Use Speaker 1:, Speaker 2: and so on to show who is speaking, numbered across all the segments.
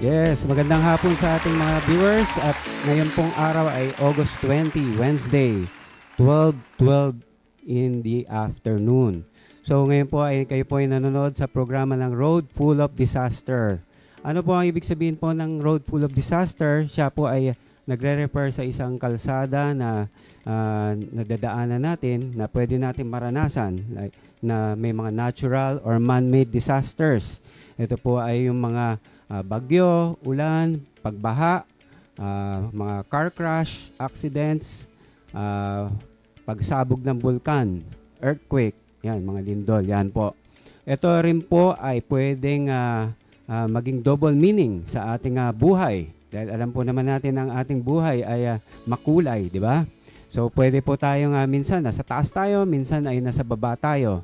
Speaker 1: Yes, magandang hapon sa ating mga viewers at ngayon pong araw ay August 20, Wednesday, 12:12 in the afternoon. So ngayon po ay kayo po ay nanonood sa programa ng Road Full of Disaster. Ano po ang ibig sabihin po ng Road Full of Disaster? Siya po ay nagre-refer sa isang kalsada na nadadaanan natin na pwede natin maranasan like, na may mga natural or man-made disasters. Ito po ay yung mga bagyo, ulan, pagbaha, mga car crash, accidents, pagsabog ng bulkan, earthquake, yan, mga lindol, yan po. Ito rin po ay pwedeng maging double meaning sa ating buhay. Dahil alam po naman natin ang ating buhay ay makulay, di ba? So pwede po tayong minsan nasa taas tayo, minsan ay nasa baba tayo.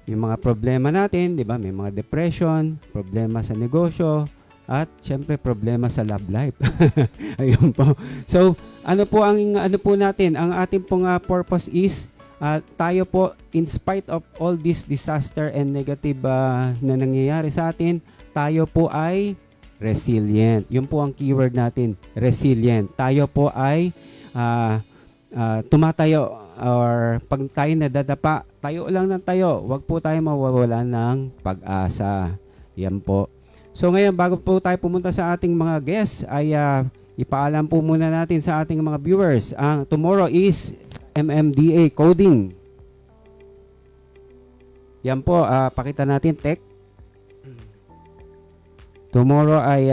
Speaker 1: Yung mga problema natin, di ba? May mga depression, problema sa negosyo, at syempre problema sa love life. Ayun po. So, ano po natin? Ang ating pong purpose is tayo po in spite of all this disaster and negative na nangyayari sa atin, tayo po ay resilient. Yun po ang keyword natin, resilient. Tayo po ay tumatayo or pag tayo nadadapa, tayo lang ng tayo. Huwag po tayo mawawalan ng pag-asa. Yan po. So ngayon, bago po tayo pumunta sa ating mga guests, ay ipaalam po muna natin sa ating mga viewers. Tomorrow is MMDA coding. Yan po, pakita natin, tech. Tomorrow ay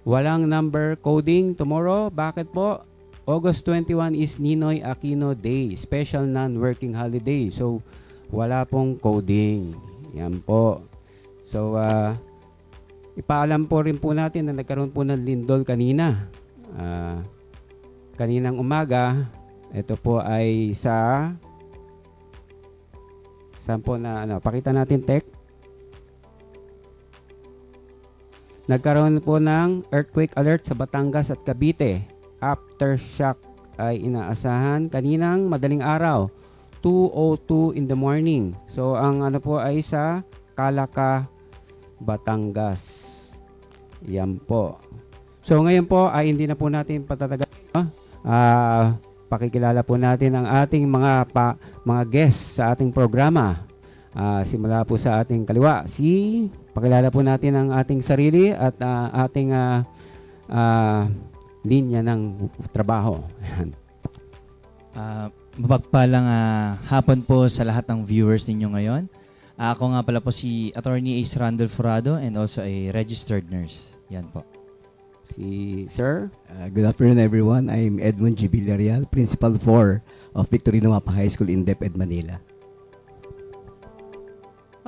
Speaker 1: walang number coding tomorrow. Bakit po? August 21 is Ninoy Aquino Day, special non-working holiday. So, wala pong coding. Yan po. So, ipaalam po rin po natin na nagkaroon po ng lindol kanina. Kaninang umaga, ito po ay saan po na, pakita natin, tech. Nagkaroon po ng earthquake alert sa Batangas at Cavite. Aftershock ay inaasahan kaninang madaling araw, 2:02 in the morning. So ang po ay sa Calaca, Batangas. Yan po. So ngayon po ay hindi na po natin patatagal. Pakikilala po natin ang ating mga guests sa ating programa. Simula po sa ating kaliwa, pakilala po natin ang ating sarili at ating linya ng trabaho.
Speaker 2: Mapagpalang hapon po sa lahat ng viewers ninyo ngayon. Ako nga pala po si Attorney Ace Randolph Furado and also a registered nurse. Yan po.
Speaker 1: Si Sir?
Speaker 3: Good afternoon everyone. I'm Edmond G. Villarreal, Principal 4 of Victorino Mapa High School in DepEd, Manila.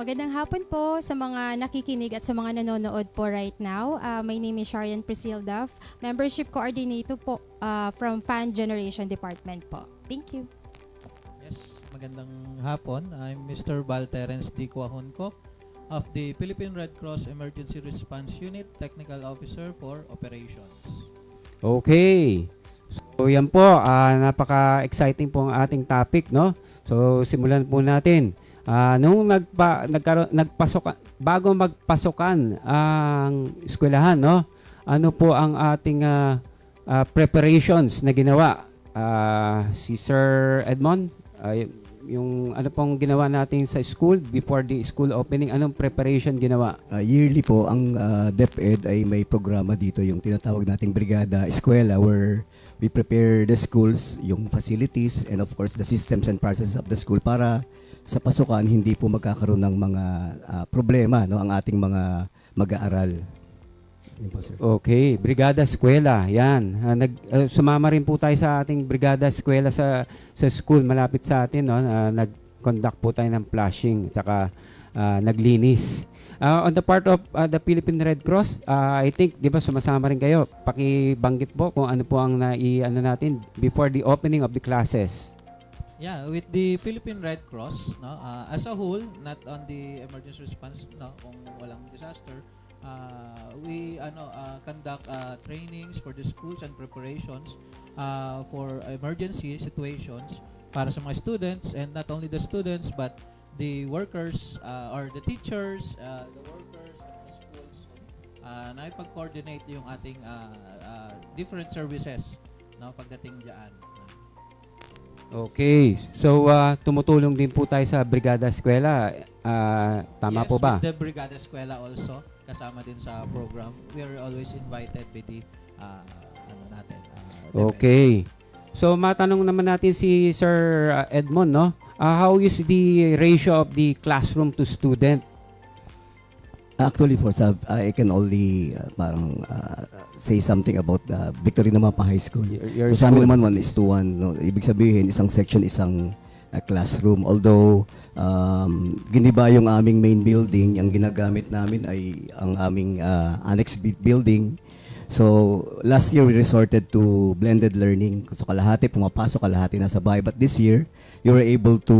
Speaker 4: Magandang hapon po sa mga nakikinig at sa mga nanonood po right now. My name is Sharian Priscilla, Membership Coordinator po from Fan Generation Department po. Thank you.
Speaker 5: Yes, magandang hapon. I'm Mr. Val Terence D. Cuajonco of the Philippine Red Cross Emergency Response Unit, Technical Officer for Operations.
Speaker 1: Okay. So yan po, napaka-exciting po ang ating topic, no? So simulan po natin. Nung bago magpasokan ang eskwelahan, no? Ano po ang ating preparations na ginawa? Si Sir Edmond, yung ano pong ginawa natin sa school before the school opening, anong preparation ginawa?
Speaker 3: Yearly po, ang DepEd ay may programa dito, yung tinatawag nating Brigada Eskwela, where we prepare the schools, yung facilities, and of course the systems and processes of the school para sa pasukan hindi po magkakaroon ng mga problema, no, ang ating mga mag-aaral. Yan po, sir.
Speaker 1: Okay, Brigada Eskwela, yan. Sumama rin po tayo sa ating Brigada Eskwela sa school malapit sa atin, no? Nag-conduct po tayo ng flushing tsaka naglinis. On the part of the Philippine Red Cross, I think, di ba, sumasama rin kayo. Pakibanggit po kung ano po ang natin before the opening of the classes.
Speaker 5: Yeah, with the Philippine Red Cross, no, as a whole, not on the emergency response, no, kung walang disaster, we conduct trainings for the schools and preparations for emergency situations para sa mga students, and not only the students but the workers or the teachers, the workers at the schools. So, naipag-coordinate yung ating different services, no, pagdating diyan.
Speaker 1: Okay. So, tumutulong din po tayo sa Brigada Eskwela. Tama
Speaker 5: Yes,
Speaker 1: po ba?
Speaker 5: with the Brigada Eskwela also, kasama din sa program. We are always invited with the DepEd.
Speaker 1: Okay. So, matanong naman natin si Sir Edmond, no? How is the ratio of the classroom to student?
Speaker 3: Actually, for sub, I can only say something about the Victory Namapa High School.
Speaker 1: Your
Speaker 3: So sa amin
Speaker 1: school?
Speaker 3: naman 1:1. No? Ibig sabihin, isang section, isang classroom. Although, giniba yung aming main building, ang ginagamit namin ay ang aming annex building. So, last year we resorted to blended learning. So, kalahati pumapasok, kalahati nasa bahay. But this year, you were able to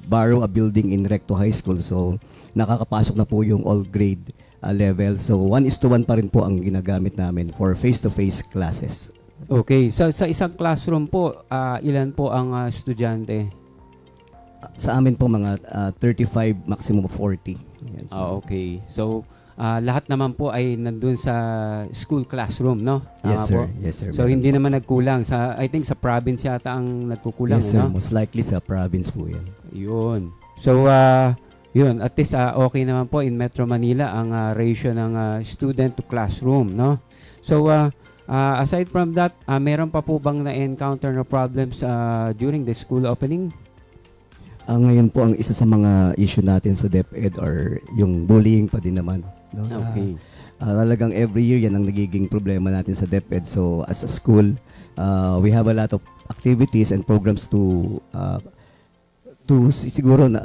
Speaker 3: borrow a building in Recto High School. So, nakakapasok na po yung all grade level. So, 1:1 pa rin po ang ginagamit namin for face-to-face classes.
Speaker 1: Okay. So, sa isang classroom po, ilan po ang estudyante?
Speaker 3: Sa amin po mga 35, maximum of 40. Yan.
Speaker 1: Okay. So, lahat naman po ay nandun sa school classroom, no? Tama
Speaker 3: Yes, sir.
Speaker 1: po?
Speaker 3: Yes, sir.
Speaker 1: So, hindi naman nagkulang. I think sa province yata ang nagkukulang,
Speaker 3: Yes, sir.
Speaker 1: no?
Speaker 3: Most likely sa province po yan.
Speaker 1: Yun. So, yun. At least, okay naman po in Metro Manila ang ratio ng student to classroom, no? So, aside from that, meron pa po bang na-encounter na problems during the school opening?
Speaker 3: Ngayon po, ang isa sa mga issue natin sa DepEd or yung bullying pa din naman. No?
Speaker 1: Okay.
Speaker 3: Talagang every year yan ang nagiging problema natin sa DepEd. So as a school, we have a lot of activities and programs to siguro na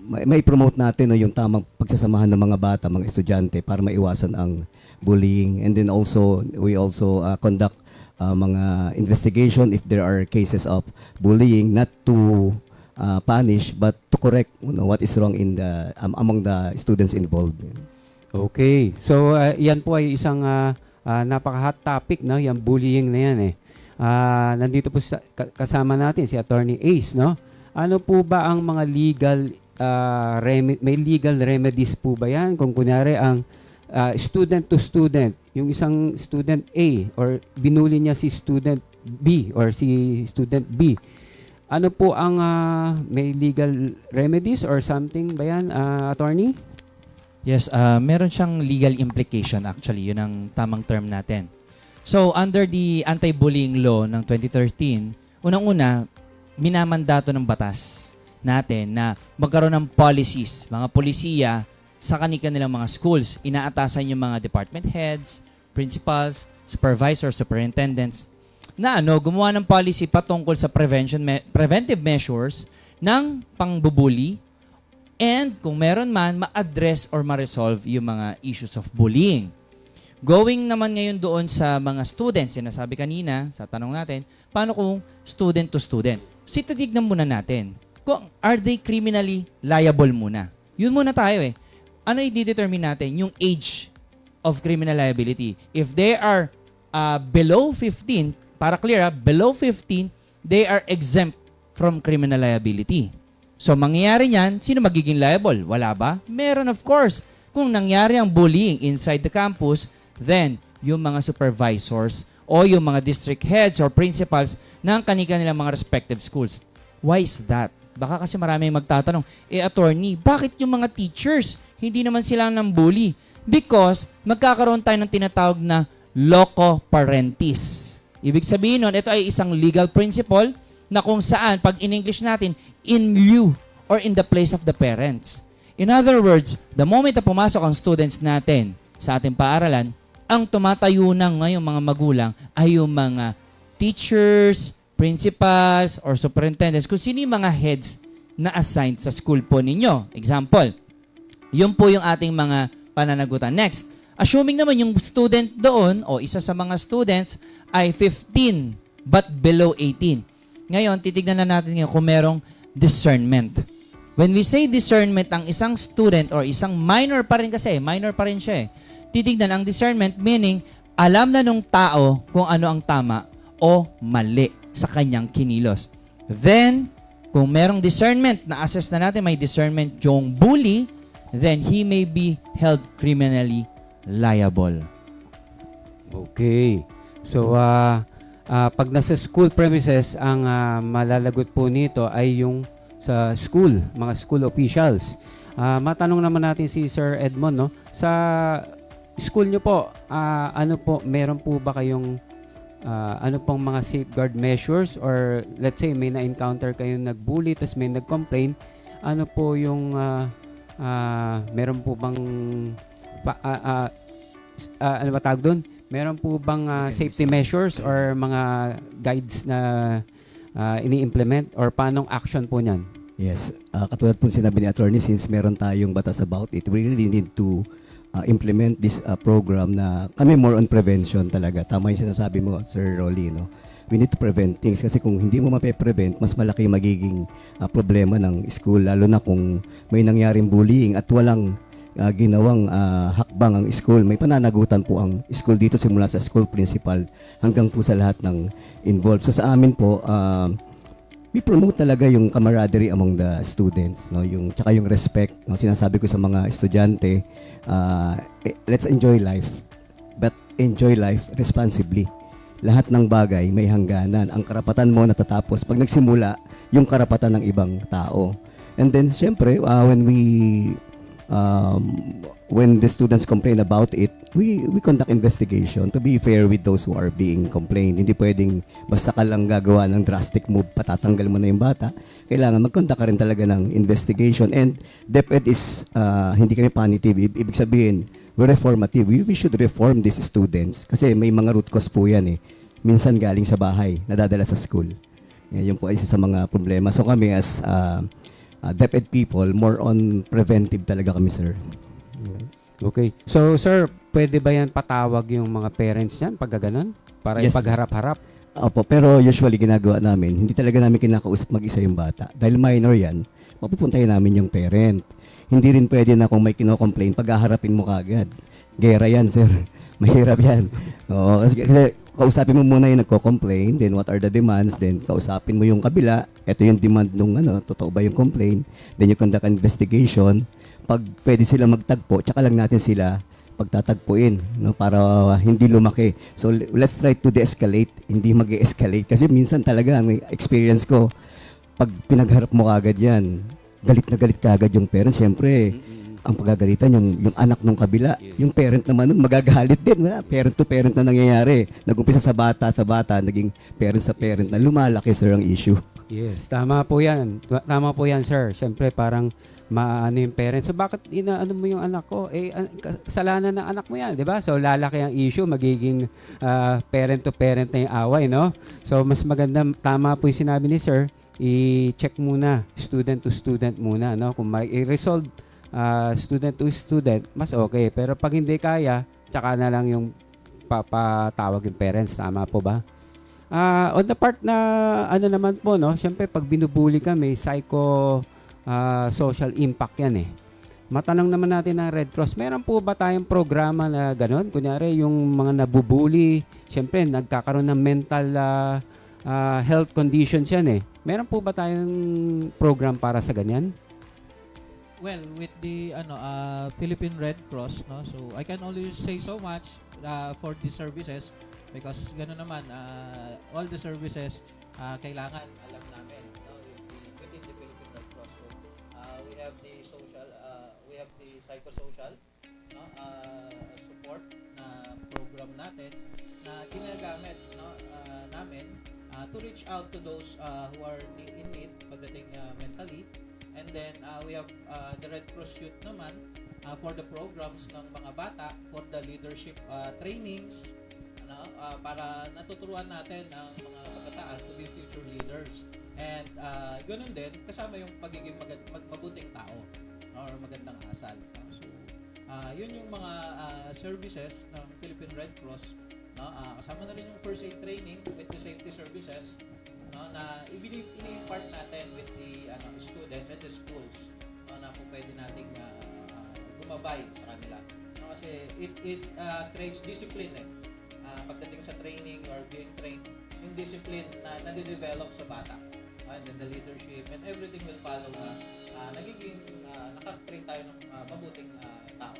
Speaker 3: may promote natin no, yung tamang pagsasamahan ng mga bata, mga estudyante para maiwasan ang bullying. And then also, we also conduct mga investigation if there are cases of bullying, not to punish but to correct what is wrong in the among the students involved.
Speaker 1: Okay. So, yan po ay isang napaka-hot topic, no? Yung bullying na yan, eh. Nandito po kasama natin si Attorney Ace, no? Ano po ba ang mga may legal remedies po ba yan? Kung kunyari ang student to student, yung isang student A or binuli niya si student B or si student B, ano po ang may legal remedies or something ba yan, attorney?
Speaker 2: Yes, meron siyang legal implication actually. Yun ang tamang term natin. So, under the anti-bullying law ng 2013, unang-una, minamandato ng batas natin na magkaroon ng policies, mga polisiya sa kanilang mga schools. Inaatasan yung mga department heads, principals, supervisors, superintendents na gumawa ng policy patungkol sa preventive measures ng pangbubuli and kung meron man, ma-address or ma-resolve yung mga issues of bullying. Going naman ngayon doon sa mga students, sinasabi kanina sa tanong natin, paano kung student to student? Titignan muna natin kung are they criminally liable muna. Yun muna tayo eh. Ano i-determine natin? Yung age of criminal liability. If they are below 15, para clear below 15, they are exempt from criminal liability. So, mangyayari niyan, sino magiging liable? Wala ba? Meron, of course. Kung nangyari ang bullying inside the campus, then yung mga supervisors o yung mga district heads or principals ng kanilang mga respective schools. Why is that? Baka kasi marami magtatanong, attorney, bakit yung mga teachers, hindi naman sila ng bully? Because magkakaroon tayo ng tinatawag na loco parentis. Ibig sabihin nun, ito ay isang legal principle na kung saan, pag in English natin, in lieu or in the place of the parents. In other words, the moment na pumasok ang students natin sa ating paaralan, ang tumatayo ng ngayong mga magulang ay yung mga teachers, principals, or superintendents, kung sino yung mga heads na assigned sa school po ninyo. Example, yun po yung ating mga pananagutan. Next, assuming naman yung student doon o isa sa mga students ay 15 but below 18. Ngayon, titignan na natin ngayon kung merong discernment. When we say discernment, ang isang student or isang minor pa rin kasi, minor pa rin siya eh. Titignan ang discernment meaning alam na nung tao kung ano ang tama o mali sa kanyang kinilos. Then, Kung merong discernment, na-assess na natin may discernment yung bully, then he may be held criminally liable.
Speaker 1: Okay. So, pag nasa school premises, ang malalagot po nito ay yung sa school, mga school officials. Matanong naman natin si Sir Edmond, no? Sa school nyo po, ano po, meron po ba kayong ano pong mga safeguard measures, or let's say may na-encounter kayong nagbully tapos may nag-complain, ano po yung meron po bang ano ba tawag doon? Meron po bang safety measures or mga guides na ini-implement, or paanong action po niyan?
Speaker 3: Yes. Katulad po sinabi ni Attorney, since meron tayong batas about it, we really need to implement this program na kami more on prevention talaga. Tama yung sinasabi mo, Sir Rolly, no? We need to prevent things kasi kung hindi mo mape-prevent, mas malaki magiging problema ng school, lalo na kung may nangyaring bullying at walang ginawang hakbang ang school. May pananagutan po ang school dito simula sa school principal hanggang po sa lahat ng involved. So sa amin po, we promote talaga yung camaraderie among the students, no? Yung tsaka yung respect, no? Sinasabi ko sa mga estudyante, let's enjoy life, but enjoy life responsibly. Lahat ng bagay may hangganan. Ang karapatan mo natatapos pag nagsimula yung karapatan ng ibang tao. And then syempre, when the students complain about it, we conduct investigation to be fair with those who are being complained. Hindi pwedeng basta ka lang gagawa ng drastic move, patatanggal mo na yung bata. Kailangan mag-conduct ka rin talaga ng investigation. And DepEd is, hindi kami punitive. Ibig sabihin, we're reformative. We should reform these students. Kasi may mga root cause po yan eh. Minsan galing sa bahay, nadadala sa school. Yun po ay isa sa mga problema. So kami as DepEd people, more on preventive talaga kami, sir.
Speaker 1: Okay. So, sir, pwede ba yan patawag yung mga parents yan pag gano'n? Para
Speaker 3: Yes.
Speaker 1: ipagharap-harap?
Speaker 3: Opo, pero usually ginagawa namin, hindi talaga namin kinakausap mag-isa yung bata. Dahil minor yan, mapupuntahin namin yung parent. Hindi rin pwede na kung may kino-complain, paghaharapin mo kagad. Gera yan, sir. Mahirap yan. Oo, kasi kausapin mo muna yung nagko-complain, then what are the demands, then kausapin mo yung kabila, ito yung demand nung totoo ba yung complaint, then you conduct an investigation. Pag pwede sila magtagpo, tsaka lang natin sila pagtatagpuin, no, para hindi lumaki. So let's try to de-escalate, hindi mag-escalate. Kasi minsan talaga, ang experience ko, pag pinagharap mo kagad yan, galit na galit kagad yung parents. Siyempre, ang pagagalitan yung anak nung kabila. Yung parent naman nun, magagalit din. Parent to parent na nangyayari. Nag-umpisa sa bata, naging parent sa parent na lumalaki, sir, ang issue.
Speaker 1: Yes, tama po yan. Tama po yan, sir. Siyempre, parang maano yung parents. So, bakit inaano mo yung anak ko? Kasalanan ng anak mo yan, di ba? So, lalaki ang issue, magiging parent to parent na yung away, no? So, mas maganda, tama po yung sinabi ni sir, i-check muna, student to student muna, no? Kung may i-resolve student to student, mas okay. Pero pag hindi kaya, tsaka na lang yung papatawag yung parents. Tama po ba? On the part na, ano naman po, no? Siyempre, pag binubuli ka, may social impact yan eh. Matanong naman natin ng Red Cross, meron po ba tayong programa na gano'n? Kunyari, yung mga nabubuli, siyempre, nagkakaroon ng mental health conditions yan eh. Meron po ba tayong program para sa ganyan?
Speaker 5: Well, with the Philippine Red Cross, no, so I can only say so much for the services because gano'n naman, all the services kailangan alam namin, no, within the Philippine Red Cross. So we have the social, we have the psychosocial, no, support na program natin na ginagamit, no, namin to reach out to those who are in need pagdating mentally. And then we have the Red Cross Youth naman for the programs ng mga bata, for the leadership trainings, para natuturuan natin ang mga kabataan to be future leaders. And ganoon din, kasama yung pagiging mabuting tao or magandang asal. So, yun yung mga services ng Philippine Red Cross. Kasama na rin yung first aid training with the safety services, na ini-impart natin with the students and the schools, na po pwede nating gumabay sa kanila. Kasi it creates discipline pagdating sa training or being trained, yung discipline na nade-develop sa bata. and then the leadership, and everything will follow na nagiging nakatrain tayo ng mabuting tao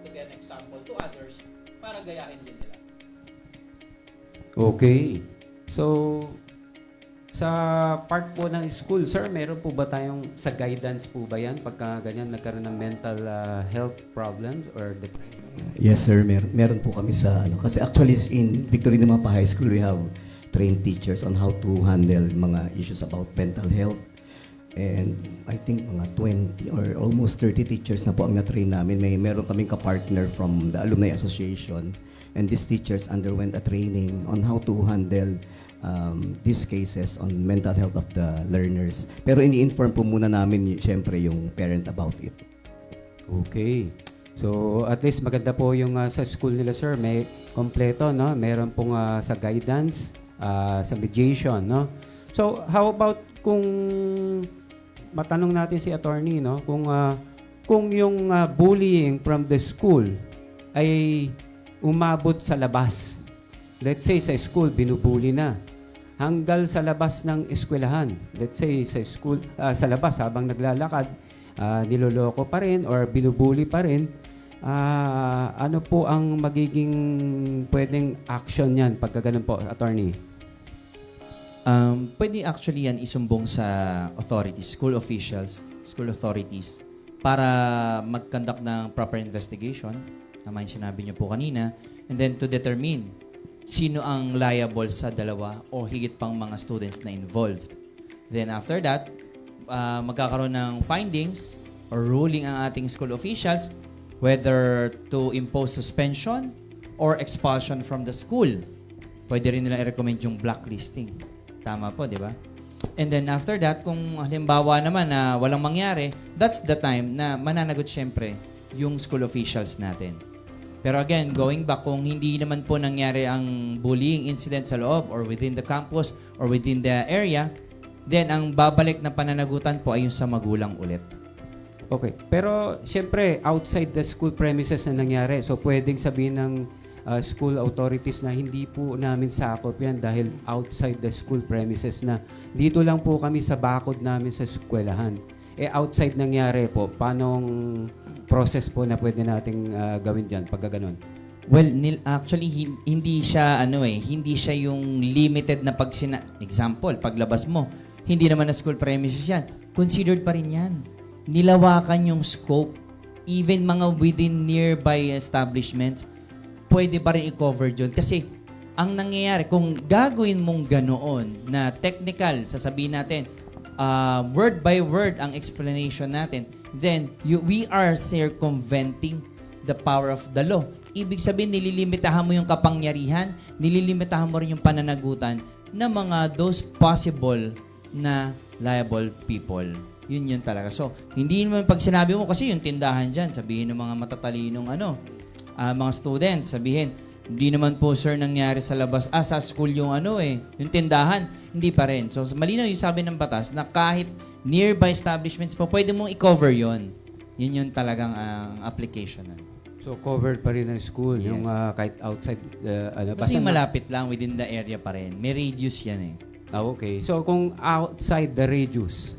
Speaker 5: to be an example to others para gayahin din nila.
Speaker 1: Okay. So, sa part po ng school, sir, meron po ba tayong sa guidance po ba yan pagka ganyan nagkaroon ng mental health problems or depression?
Speaker 3: Yes sir, meron po kami sa ano kasi actually in Victorino Mapa High School we have trained teachers on how to handle mga issues about mental health. And I think mga 20 or almost 30 teachers na po ang na-train namin. Meron kaming ka-partner from the Alumni Association, and these teachers underwent a training on how to handle these cases on mental health of the learners. Pero ini-inform po muna namin syempre yung parent about it.
Speaker 1: Okay. So, at least maganda po yung sa school nila, sir. May kompleto, no? Meron pong sa guidance, sa mediation, no? So, how about kung matanong natin si attorney, no? Kung yung bullying from the school ay umabot sa labas. Let's say sa school, binubuli na. Hanggang sa labas ng eskwelahan. Let's say sa school, sa labas habang naglalakad, niloloko pa rin or binubuli pa rin. Ano po ang magiging pwedeng action yan pagka ganun po, attorney?
Speaker 2: Pwede actually yan isumbong sa authorities, school officials, school authorities para mag-conduct ng proper investigation. Tama yung sinabi niyo po kanina. And then to determine sino ang liable sa dalawa o higit pang mga students na involved. Then after that, magkakaroon ng findings or ruling ang ating school officials whether to impose suspension or expulsion from the school. Pwede rin nila i-recommend yung blacklisting. Tama po, di ba? And then after that, kung halimbawa naman na walang mangyari, that's the time na mananagot syempre yung school officials natin. Pero again, going back, kung hindi naman po nangyari ang bullying incident sa loob or within the campus or within the area, then ang babalik na pananagutan po ay yung sa magulang ulit.
Speaker 1: Okay. Pero, syempre, outside the school premises na nangyari. So, pwedeng sabihin ng school authorities na hindi po namin sakop yan dahil outside the school premises na dito lang po kami sa bakod namin sa eskwelahan. Outside nangyari po, paanong process po na pwede nating gawin dyan pagka ganun?
Speaker 2: Well, actually, hindi siya, hindi siya yung limited na example, paglabas mo, hindi naman na school premises yan. Considered pa rin yan. Nilawakan yung scope, even mga within nearby establishments, pwede pa rin i-cover dyan. Kasi, ang nangyayari, kung gagawin mong ganoon na technical, sasabihin natin, word by word ang explanation natin, then we are circumventing the power of the law. Ibig sabihin, nililimitahan mo yung kapangyarihan, nililimitahan mo rin yung pananagutan ng mga those possible na liable people. Yun talaga. So, hindi naman pag sinabi mo, kasi yung tindahan dyan, sabihin ng mga matatalinong mga students, sabihin, hindi naman po sir nangyari sa labas, sa school yung yung tindahan, hindi pa rin. So, malinaw yung sabi ng batas na kahit nearby establishments po, pwede mong i-cover yon. Yun yung talagang application.
Speaker 1: So, covered pa rin ng school,
Speaker 2: Yes.
Speaker 1: yung kahit outside,
Speaker 2: Kasi malapit lang within the area pa rin. May radius yan
Speaker 1: okay. So, kung outside the radius,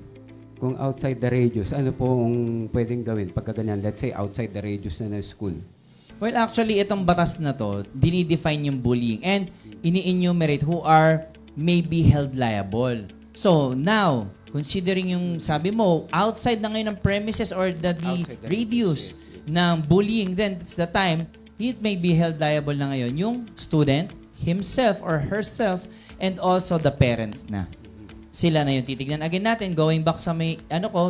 Speaker 1: ano pong pwedeng gawin pagka ganyan? Let's say, outside the radius na ng school.
Speaker 2: Well, actually, itong batas na to, dinidefine yung bullying and ini-enumerate who are may be held liable. So, now, considering yung sabi mo, outside na ngayon ng premises or the radius ng bullying, then it's the time, it may be held liable na ngayon yung student, himself or herself, and also the parents na. Sila na yung titignan. Again natin, going back sa may,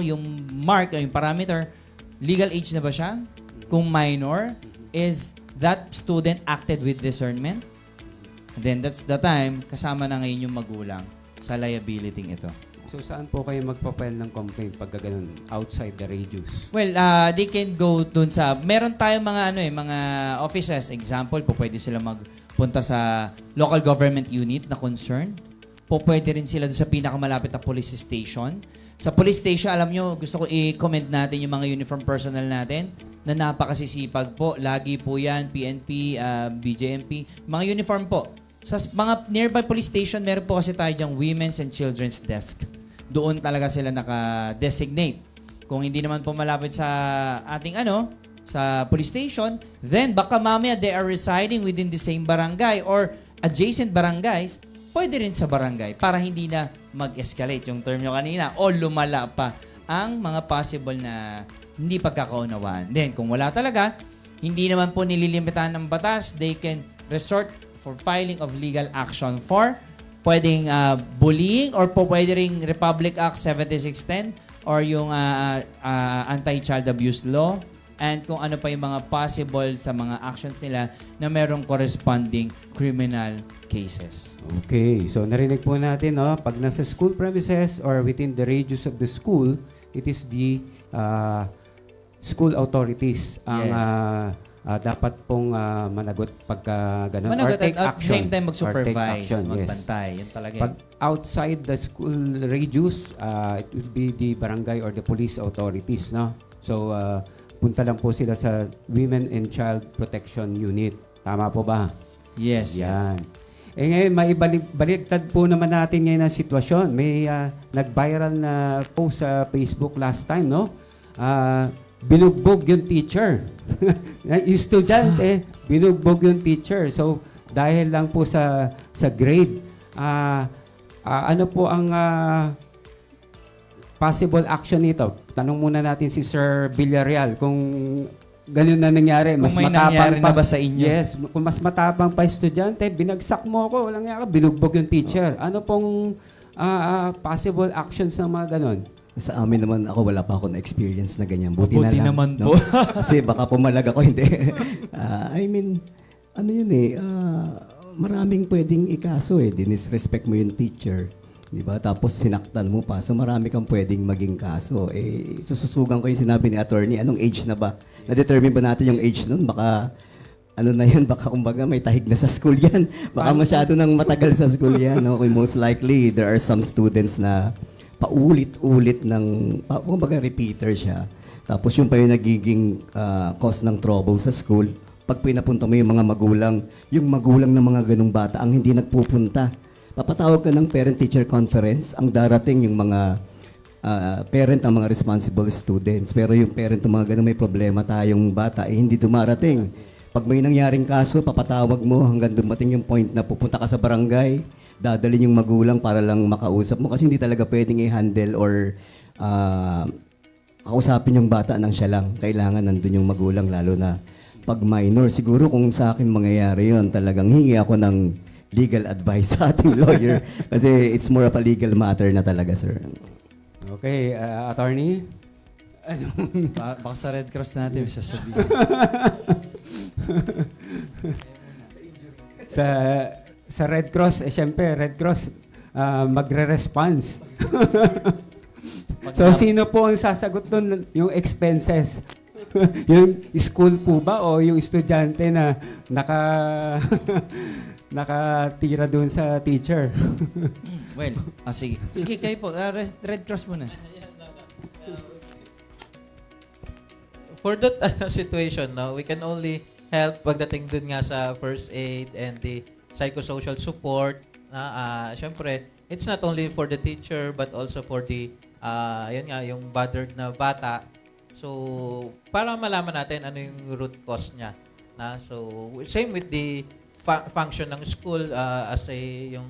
Speaker 2: yung mark, yung parameter, legal age na ba siya? Kung minor, is that student acted with discernment? Then that's the time, kasama na ngayon yung magulang sa liability ito.
Speaker 1: So, saan po kayo magpapile ng complaint pagka ganun, outside the radius?
Speaker 2: Well, they can go dun sa, meron tayong mga offices. Example, po pwede sila magpunta sa local government unit na concerned. Po pwede rin sila dun sa pinakamalapit na police station. Sa police station, alam nyo, gusto ko i-comment natin yung mga uniform personnel natin na napakasisipag po. Lagi po yan, PNP, BJMP, mga uniform po. Sa mga nearby police station, meron po kasi tayo dyang women's and children's desk doon talaga sila naka-designate. Kung hindi naman po malapit sa ating sa police station, then baka mamaya they are residing within the same barangay or adjacent barangays, pwede rin sa barangay para hindi na mag-escalate yung term nyo kanina o lumala pa ang mga possible na hindi pagkakaunawaan. Then, kung wala talaga, hindi naman po nililimitahan ng batas, they can resort for filing of legal action for pwedeng bullying or po pwede ring Republic Act 7610 or yung anti-child abuse law and kung ano pa yung mga possible sa mga actions nila na merong corresponding criminal cases.
Speaker 1: Okay, so narinig po natin, no, pag nasa school premises or within the radius of the school, it is the school authorities ang
Speaker 2: Yes.
Speaker 1: dapat pong managot pagka ganun
Speaker 2: Managot
Speaker 1: or take
Speaker 2: at
Speaker 1: action.
Speaker 2: same time
Speaker 1: Or take
Speaker 2: mag-supervise,
Speaker 1: action, yes.
Speaker 2: magbantay. Yun talaga
Speaker 1: Pag outside the school radius, it will be the barangay or the police authorities, no? So, punta lang po sila sa Women and Child Protection Unit. Tama po ba?
Speaker 2: Yes,
Speaker 1: Yan. Eh ngayon, baliktad po naman natin ngayon ang sitwasyon. May nag-viral na post sa Facebook last time, no? Binugbog yung teacher. Yung estudyante, binugbog yung teacher. So, dahil lang po sa grade, ano po ang possible action nito? Tanong muna natin si Sir Villarreal kung ganun na nangyari.
Speaker 2: Kung may
Speaker 1: matapang
Speaker 2: nangyari na ba sa inyo?
Speaker 1: Yes, kung mas matapang pa estudyante, binagsak mo ako, walang yaka, binugbog yung teacher. Ano pong possible actions ng mga ganun?
Speaker 3: Sa amin naman, ako wala pa ako na experience na ganyan. Buti
Speaker 2: Mabuti
Speaker 3: na lang.
Speaker 2: naman
Speaker 3: no?
Speaker 2: po.
Speaker 3: Kasi baka pumalag ako, hindi. I mean, ano yun maraming pwedeng ikaso dinisrespect mo yung teacher. Di ba? Tapos sinaktan mo pa. So marami kang pwedeng maging kaso. Sususugan ko yung sinabi ni attorney, anong age na ba? Na-determine ba natin yung age nun? Baka, ano na yan, baka kumbaga may tahig na sa school yan. Baka masyado nang matagal sa school yan. Okay, most likely, there are some students na paulit-ulit kumbaga repeater siya. Tapos yung pa yung nagiging cause ng trouble sa school. Pag pinapunta mo yung mga magulang ng mga ganung bata ang hindi nagpupunta. Papatawag ka ng parent-teacher conference, ang darating yung mga parent ng mga responsible students. Pero yung parent ng mga ganun may problema tayong bata, hindi dumarating. Pag may nangyaring kaso, papatawag mo hanggang dumating yung point na pupunta ka sa barangay, dadalhin yung magulang para lang makausap mo kasi hindi talaga pwedeng i-handle or kausapin yung bata nang siya lang. Kailangan nandun yung magulang lalo na pag minor. Siguro kung sa akin mangyayari yun, talagang hingi ako ng legal advice sa ating lawyer kasi it's more of a legal matter na talaga, sir.
Speaker 1: Okay, attorney?
Speaker 2: Baka sa Red Cross natin may sasabihin.
Speaker 1: sa Red Cross, syempre, Red Cross, magre-response. So, sino po ang sasagot doon? Yung expenses? Yung school po ba o yung estudyante na nakatira doon sa teacher?
Speaker 2: Well, sige. Sige kayo po. Red Cross muna.
Speaker 5: For that situation, no, we can only help pagdating dun nga sa first aid and the psychosocial support. Syempre, it's not only for the teacher but also for the yun nga, yung bothered na bata. So, para malaman natin ano yung root cause niya. So, same with the function ng school as a yung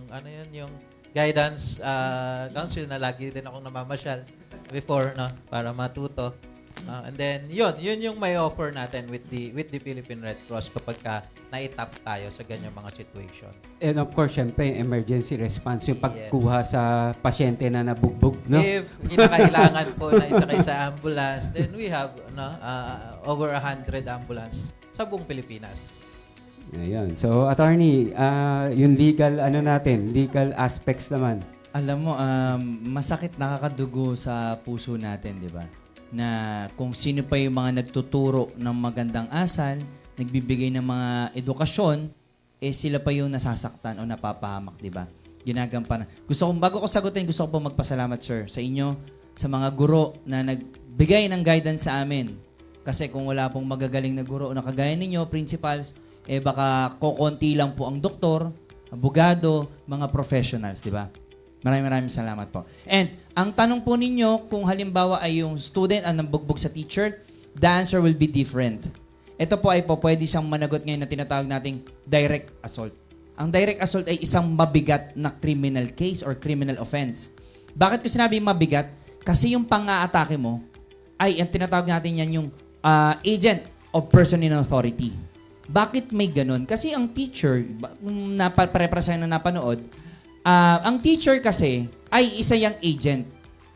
Speaker 5: guidance council na lagi din akong namamasyal before, no, para matuto. And then yun yung may offer natin with the Philippine Red Cross kapag na-tap tayo sa ganyang mga situation.
Speaker 1: And of course, syempre, emergency response, yung pagkuha sa pasyente na nabugbog, no?
Speaker 5: If kinakailangan po na isakay sa ambulance, then we have over 100 ambulance sa buong Pilipinas.
Speaker 1: Ayan. So, attorney, yung legal aspects naman.
Speaker 2: Alam mo, masakit nakakadugo sa puso natin, di ba? Na kung sino pa yung mga nagtuturo ng magandang asal, nagbibigay ng mga edukasyon, sila pa yung nasasaktan o napapahamak, di ba? Ginagampanan. Bago ko sagutin, gusto ko po magpasalamat, sir, sa inyo, sa mga guro na nagbigay ng guidance sa amin. Kasi kung wala pong magagaling na guro na kagaya ninyo, principals, baka kokonti lang po ang doktor, abogado, mga professionals, di ba? Maraming salamat po. And ang tanong po ninyo, kung halimbawa ay yung student ang nambugbog sa teacher, the answer will be different. Ito po ay pwede siyang managot ngayon na tinatawag nating direct assault. Ang direct assault ay isang mabigat na criminal case or criminal offense. Bakit ko sinabi mabigat? Kasi yung pang-aatake mo ay ang tinatawag natin yan yung agent of person in authority. Bakit may ganun? Kasi ang teacher, kung pare-pareho na napanood, ang teacher kasi ay isa yung agent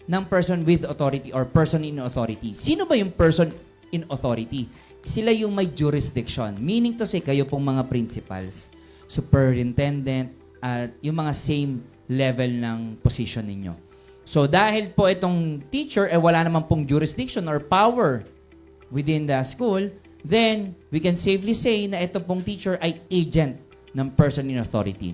Speaker 2: ng person with authority or person in authority. Sino ba yung person in authority? Sila yung may jurisdiction. Meaning to say, kayo pong mga principals, superintendent, at yung mga same level ng position ninyo. So dahil po itong teacher wala naman pong jurisdiction or power within the school, then we can safely say na ito pong teacher ay agent ng person in authority.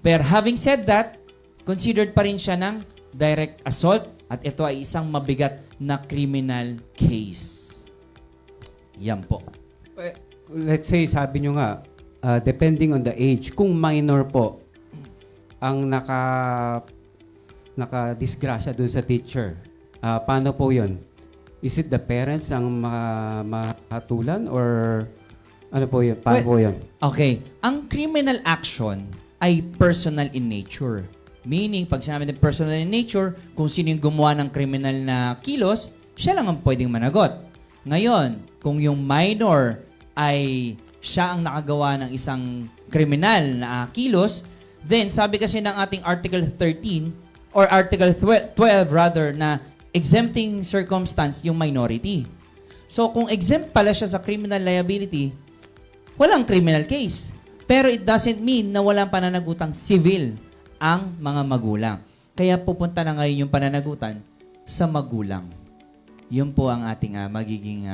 Speaker 2: Pero having said that, considered pa rin siya ng direct assault at ito ay isang mabigat na criminal case. Yan po.
Speaker 1: Let's say, sabi nyo nga, depending on the age, kung minor po ang nakadisgrasya dun sa teacher, paano po yun? Is it the parents ang mahatulan or ano po yun? Paano po yun?
Speaker 2: Okay. Ang criminal action ay personal in nature. Meaning, pag sinabi ng personal in nature, kung sino yung gumawa ng criminal na kilos, siya lang ang pwedeng managot. Ngayon, kung yung minor ay siya ang nakagawa ng isang kriminal na kilos, then sabi kasi ng ating Article 13 or Article 12 rather na exempting circumstance yung minority. So kung exempt pala siya sa criminal liability, walang criminal case. Pero it doesn't mean na walang pananagutang civil ang mga magulang. Kaya pupunta na ngayon yung pananagutan sa magulang. Yun po ang ating magiging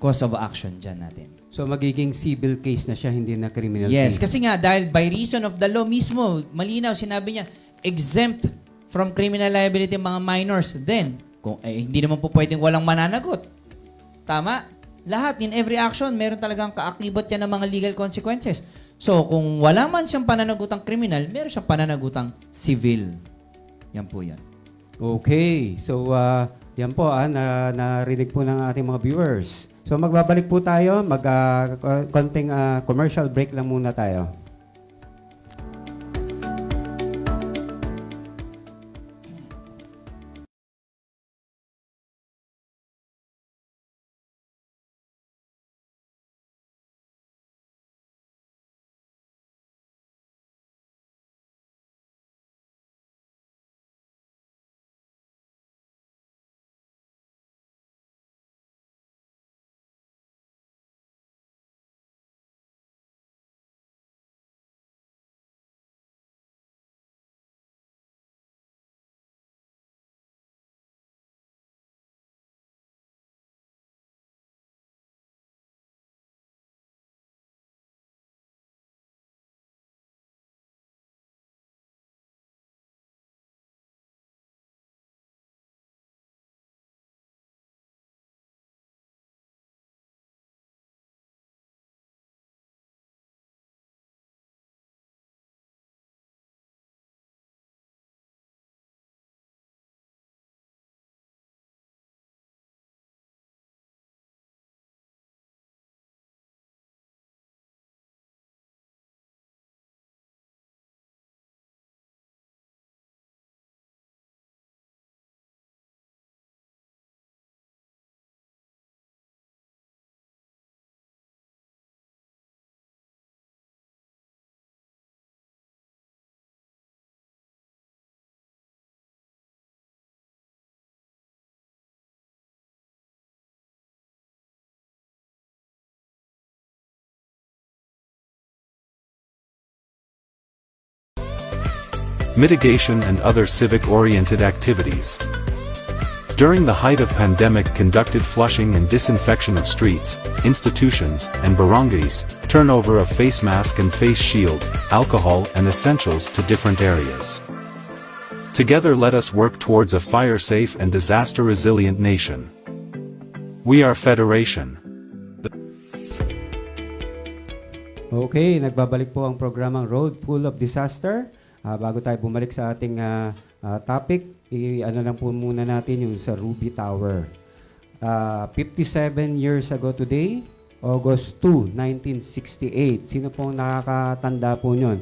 Speaker 2: cause of action dyan natin.
Speaker 1: So magiging civil case na siya, hindi na criminal
Speaker 2: Yes,
Speaker 1: case.
Speaker 2: kasi nga dahil by reason of the law mismo, malinaw, sinabi niya, exempt from criminal liability mga minors. Then, kung hindi naman po pwedeng walang mananagot. Tama? Lahat, in every action, meron talagang kaakibot yan ng mga legal consequences. So, kung wala man siyang pananagutang kriminal, meron siyang pananagutang civil. Yan po yan.
Speaker 1: Okay. So, yan po, narinig po ng ating mga viewers. So, magbabalik po tayo. Konting commercial break lang muna tayo.
Speaker 6: Mitigation and other civic-oriented activities. During the height of pandemic, conducted flushing and disinfection of streets, institutions, and barangays, turnover of face mask and face shield, alcohol and essentials to different areas. Together let us work towards a fire-safe and disaster-resilient nation. We are Federation.
Speaker 1: Okay, nagbabalik po ang programang Road Full of Disaster. bago tayo bumalik sa ating topic, ano lang po muna natin yung sa Ruby Tower. 57 years ago today, August 2, 1968. Sino pong nakakatanda po nyon?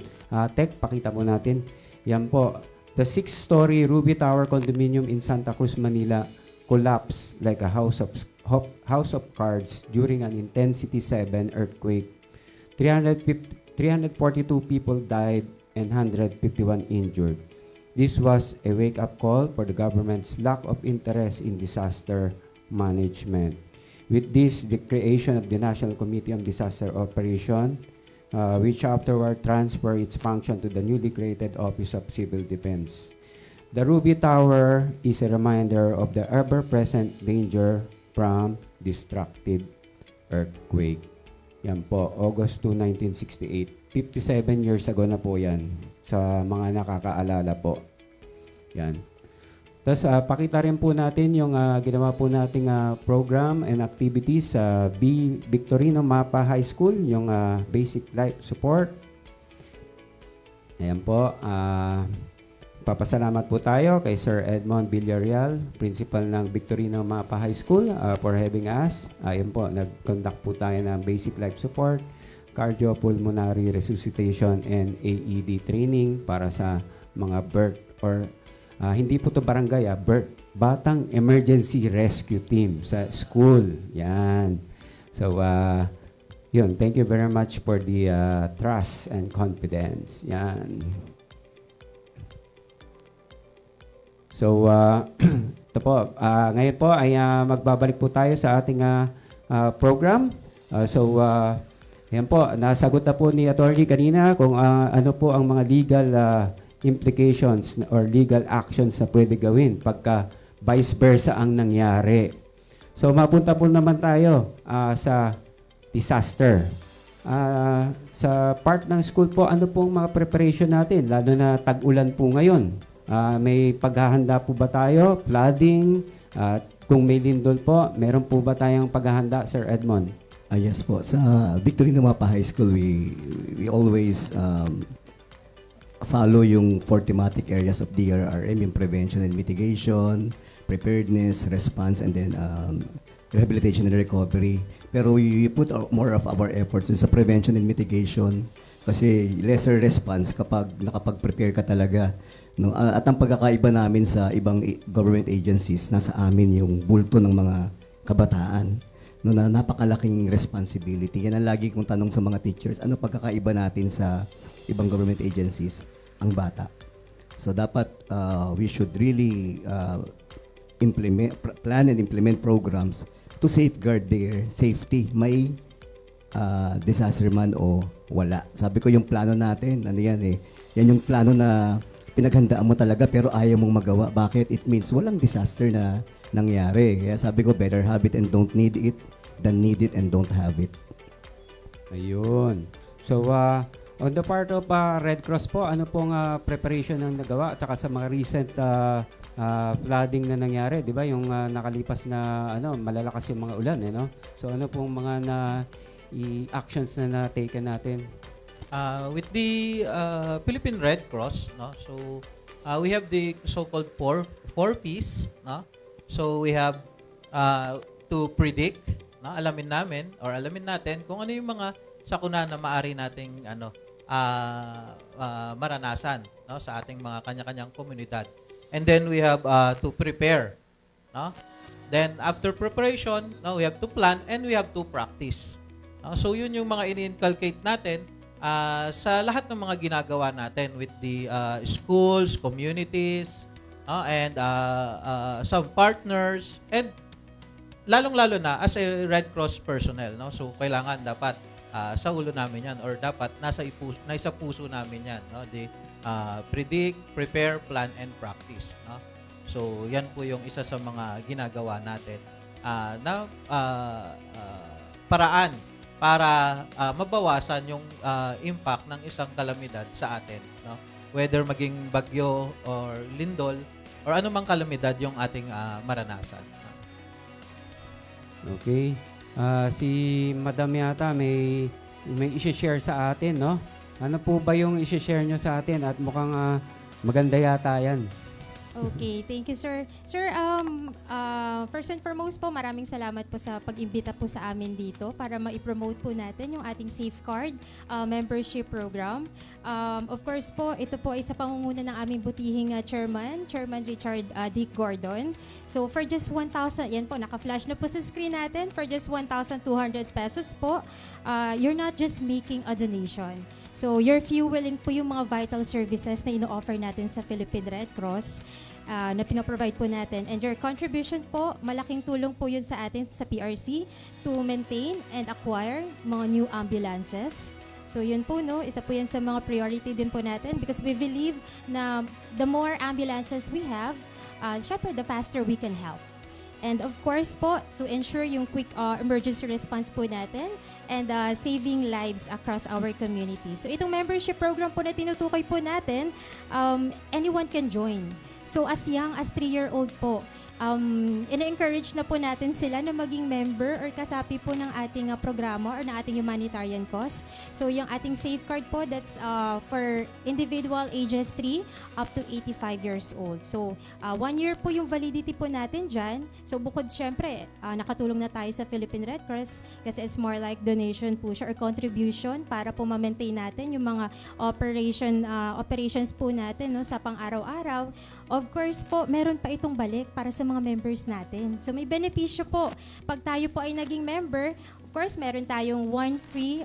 Speaker 1: Tek, pakita po natin. Yan po. The 6-story Ruby Tower condominium in Santa Cruz, Manila collapsed like a house of cards during an intensity 7 earthquake. 342 people died and 151 injured. This was a wake-up call for the government's lack of interest in disaster management. With this, the creation of the National Committee on Disaster Operation, which afterward transferred its function to the newly created Office of Civil Defense. The Ruby Tower is a reminder of the ever-present danger from destructive earthquake. Yan po, August 2, 1968. 57 years ago na po yan sa mga nakakaalala po. Yan. Tapos pakita rin po natin yung ginawa po nating program and activities sa Victorino Mapa High School, yung basic life support. Ayan po. Papasalamat po tayo kay Sir Edmond Villarreal, principal ng Victorino Mapa High School, for having us. Ayan po, nag-conduct po tayo ng basic life support, cardiopulmonary resuscitation, and AED training para sa mga birth or hindi po to barangay, Batang Emergency Rescue Team sa school. Yan. So, yun. Thank you very much for the trust and confidence. Yan. So, ito po. Ngayon po ay magbabalik po tayo sa ating program. Yan po. Nasagot na po ni Attorney kanina kung ano po ang mga legal implications or legal actions na pwede gawin pagka vice versa ang nangyari. So, mapunta po naman tayo sa disaster. Sa part ng school po, ano pong mga preparation natin? Lalo na tag-ulan po ngayon. May paghahanda po ba tayo? Flooding? Kung may lindol po, meron po ba tayong paghahanda, Sir Edmond?
Speaker 3: Yes po. Sa Victorino Mapa High School, we always follow yung 4 thematic areas of DRRM, yung prevention and mitigation, preparedness, response, and then rehabilitation and recovery. Pero we put more of our efforts sa prevention and mitigation kasi lesser response kapag nakapag-prepare ka talaga. No? At ang pagkakaiba namin sa ibang government agencies, nasa amin yung bulto ng mga kabataan. No, na napakalaking responsibility. Yan ang lagi kong tanong sa mga teachers, ano pagkakaiba natin sa ibang government agencies? Ang bata. So dapat we should really plan and implement programs to safeguard their safety. May disaster man o wala. Sabi ko yung plano natin, ano yan eh, yan yung plano na pinaghandaan mo talaga pero ayaw mong magawa. Bakit? It means walang disaster na nangyari. Kaya sabi ko, better have it and don't need it than need it and don't have it.
Speaker 1: Ayun. So, on the part of Red Cross po, ano pong preparation ang nagawa? At saka sa mga recent flooding na nangyari, di ba? Yung nakalipas na malalakas yung mga ulan, no? So, ano pong mga actions na na-taken natin?
Speaker 5: With the Philippine Red Cross, no? So we have the so-called four P's, no? So we have to predict, no? Alamin natin kung ano yung mga sakuna na maaari nating maranasan, no, sa ating mga kanya-kanyang komunidad. And then we have to prepare, no? Then after preparation, no, we have to plan and we have to practice. No? So yun yung mga ini-inculcate natin sa lahat ng mga ginagawa natin with the schools, communities, and some partners, and lalong-lalo na as a Red Cross personnel, no? So kailangan dapat sa ulo namin yan or dapat nasa puso namin yan, no? The predict, prepare, plan, and practice, no? So yan po yung isa sa mga ginagawa natin na paraan para mabawasan yung impact ng isang kalamidad sa atin, no? Whether maging bagyo or lindol or anumang kalamidad yung ating maranasan.
Speaker 1: Okay. Si Madam yata may i-share sa atin, no? Ano po ba yung i-share nyo sa atin? At mukhang maganda yata yan.
Speaker 4: Okay, thank you, sir. Sir, first and foremost po, maraming salamat po sa pag-imbita po sa amin dito para ma-promote po natin yung ating Safeguard membership program. Of course po, ito po ay sa pangunguna ng aming butihing Chairman Richard Dick Gordon. So, for just 1,000, yan po, naka-flash na po sa screen natin, for just 1,200 pesos po, you're not just making a donation. So, you're fueling po yung mga vital services na ino-offer natin sa Philippine Red Cross na pinoprovide po natin. And your contribution po, malaking tulong po yun sa atin sa PRC to maintain and acquire mga new ambulances. So yun po, no, isa po yan sa mga priority din po natin because we believe na the more ambulances we have, syempre the faster we can help. And of course po, to ensure yung quick emergency response po natin and saving lives across our community. So itong membership program po na tinutukoy po natin, anyone can join. So as young as 3-year-old po, ina-encourage na po natin sila na maging member or kasapi po ng ating programa or ng ating humanitarian cause. So yung ating safeguard po, that's for individual ages 3 up to 85 years old. So 1 year po yung validity po natin dyan. So bukod syempre, nakatulong na tayo sa Philippine Red Cross kasi it's more like donation po siya or contribution para po ma-maintain natin yung mga operations po natin, no, sa pang-araw-araw. Of course po, meron pa itong balik para sa mga members natin. So may benepisyo po. Pag tayo po ay naging member, of course, meron tayong 1 free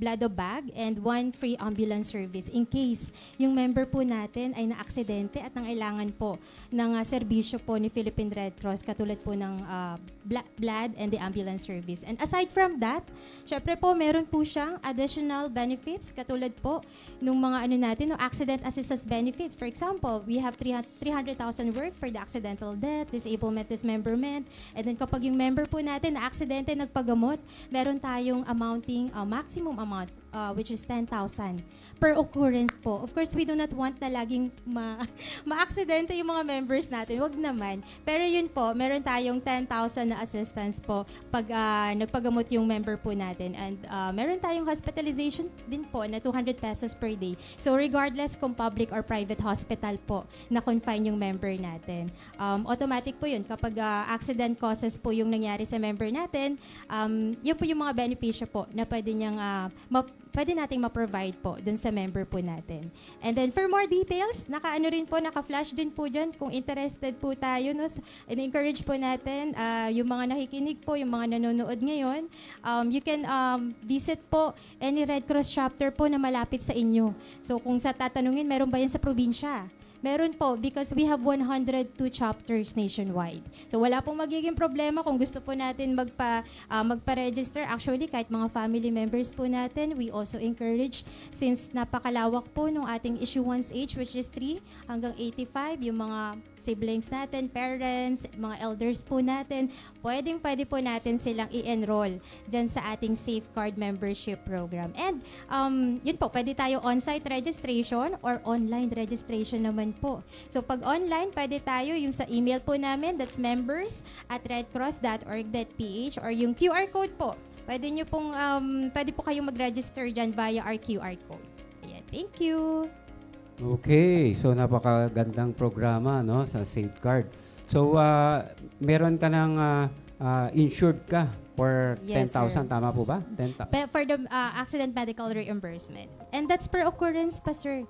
Speaker 4: blood bag and 1 free ambulance service in case yung member po natin ay na-aksidente at nangailangan po ng serbisyo po ni Philippine Red Cross katulad po ng blood and the ambulance service. And aside from that, syempre po meron po siyang additional benefits katulad po nung mga no, accident assistance benefits. For example, we have 300,000 worth for the accidental death, disablement, dismemberment, and then kapag yung member po natin na aksidente nagpagamot, meron tayong amounting maximum amount which is 10,000 per occurrence po. Of course, we do not want na laging ma-aksidente yung mga members natin. Wag naman. Pero yun po, meron tayong 10,000 na assistance po pag nagpagamot yung member po natin. And meron tayong hospitalization din po na 200 pesos per day. So regardless kung public or private hospital po na confine yung member natin. Automatic po yun. Kapag accident causes po yung nangyari sa member natin, yun po yung mga benepisyo po na pwede nating ma-provide po dun sa member po natin. And then for more details, naka-flash din po dyan kung interested po tayo. No? And-encourage po natin yung mga nakikinig po, yung mga nanonood ngayon. You can visit po any Red Cross chapter po na malapit sa inyo. So kung sa tatanungin, meron ba yan sa probinsya? Meron po because we have 102 chapters nationwide. So wala pong magiging problema kung gusto po natin magpa-register. Actually, kahit mga family members po natin, we also encourage since napakalawak po nung ating issuance age which is 3 hanggang 85, yung mga siblings natin, parents, mga elders po natin, pwede po natin silang i-enroll dyan sa ating Safeguard membership program. And yun po, pwede tayo on-site registration or online registration naman po. So pag online, pwede tayo yung sa email po namin, that's members@redcross.org.ph or yung QR code po. Pwede po kayong mag-register dyan via our QR code. Ayan, thank you.
Speaker 1: Okay, so napakagandang programa, no, sa Safeguard. So meron ka ng insured ka for
Speaker 4: Yes,
Speaker 1: 10,000,
Speaker 4: sir.
Speaker 1: tama po ba? 10,000
Speaker 4: For the accident medical reimbursement. And that's per occurrence pa, sir.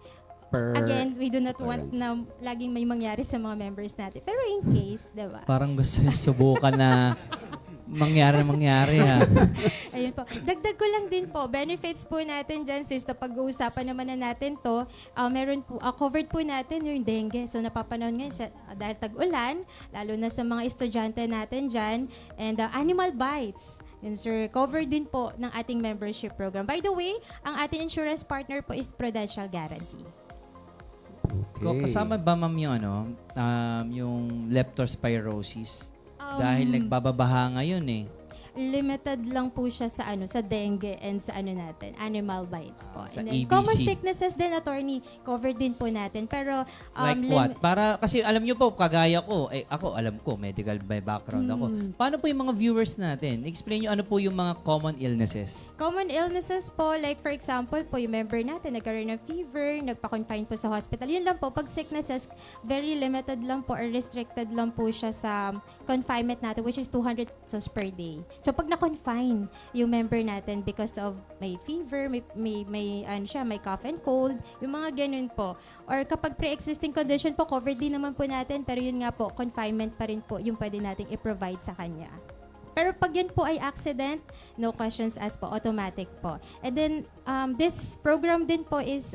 Speaker 1: per
Speaker 4: Again, we do not want
Speaker 1: occurrence.
Speaker 4: na laging may mangyari sa mga members natin. Pero in case, diba?
Speaker 2: Parang gusto niyo subukan na mangyari ha.
Speaker 4: Ayun po. Dagdag ko lang din po, benefits po natin dyan, sis, na pag-uusapan naman na natin to, meron po, covered po natin yung dengue. So, napapanahon ngayon siya, dahil tag-ulan, lalo na sa mga estudyante natin dyan, and animal bites. Yun, sir, covered din po ng ating membership program. By the way, ang ating insurance partner po is Prudential Guarantee.
Speaker 1: Okay.
Speaker 2: Kasama ba ma'am yung leptospirosis? Dahil nagbababaha ngayon eh.
Speaker 4: limited lang po siya sa sa dengue and sa natin, animal bites po.
Speaker 2: Sa
Speaker 4: And then,
Speaker 2: ABC.
Speaker 4: common sicknesses din, attorney, covered din po natin. Pero,
Speaker 2: Like what? Para, kasi alam nyo po, kagaya ko, ako alam ko, medical by background ako. Paano po yung mga viewers natin? Explain nyo ano po yung mga common illnesses.
Speaker 4: Common illnesses po, like for example po, yung member natin, nagkaroon ng fever, nagpa-confine po sa hospital. Yun lang po, pag sicknesses, very limited lang po or restricted lang po siya sa confinement natin, which is 200 pesos per day. So, pag na-confine yung member natin because of may fever, may cough and cold, yung mga ganun po. Or kapag pre-existing condition po, covered din naman po natin, pero yun nga po, confinement pa rin po yung pwede nating i-provide sa kanya. Pero pag yun po ay accident, no questions asked po, automatic po. And then, this program din po is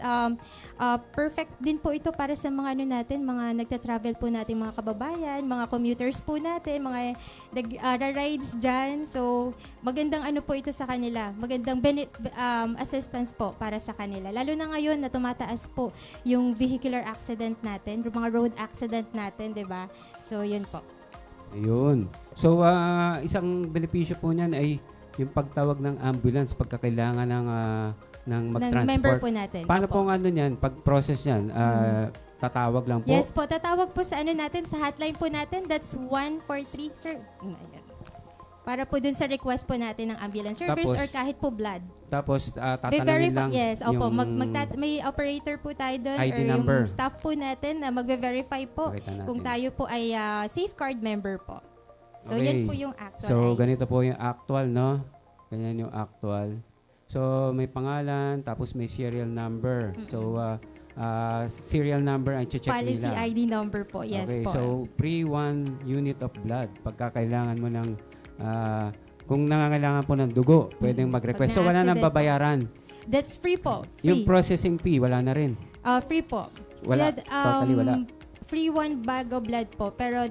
Speaker 4: perfect din po ito para sa mga natin, mga nagta-travel po natin, mga kababayan, mga commuters po natin, mga rides dyan. So, magandang po ito sa kanila. Magandang assistance po para sa kanila. Lalo na ngayon na tumataas po yung vehicular accident natin, yung mga road accident natin, di ba? So, yun po.
Speaker 1: Ayun. So, isang benepisyo po niyan ay yung pagtawag ng ambulance pagkakailangan ng mag-transport.
Speaker 4: Ng member po natin.
Speaker 1: Paano
Speaker 4: Opo.
Speaker 1: po niyan? Pag-process yan, tatawag lang po?
Speaker 4: Yes po, tatawag po sa natin, sa hotline po natin, that's 143, sir. Ayan. Para po dun sa request po natin ng ambulance service
Speaker 1: Tapos,
Speaker 4: or kahit po blood.
Speaker 1: Tapos, tatanungin lang
Speaker 4: Yes, opo,
Speaker 1: yung
Speaker 4: may operator po tayo doon
Speaker 1: ID
Speaker 4: or
Speaker 1: number.
Speaker 4: yung staff po natin na magbe-verify po
Speaker 1: Pakita natin.
Speaker 4: kung tayo po ay safeguard member po. So,
Speaker 1: Okay.
Speaker 4: yan po yung actual.
Speaker 1: So, ganito po yung actual, no? Ganyan yung actual. So, may pangalan, tapos may serial number. So, serial number ang check
Speaker 4: Policy
Speaker 1: nila.
Speaker 4: ID number po. Yes
Speaker 1: Okay,
Speaker 4: po.
Speaker 1: so pre-1 unit of blood. Pagka kailangan mo ng, kung nangangailangan po ng dugo, pwedeng mag-request.
Speaker 4: Pag
Speaker 1: So, wala nang
Speaker 4: na-accident po.
Speaker 1: babayaran.
Speaker 4: That's free po.
Speaker 1: Yung
Speaker 4: Free.
Speaker 1: processing fee, wala na rin.
Speaker 4: Free po.
Speaker 1: Wala.
Speaker 4: Blood,
Speaker 1: Totally wala.
Speaker 4: Free one bag of blood po. Pero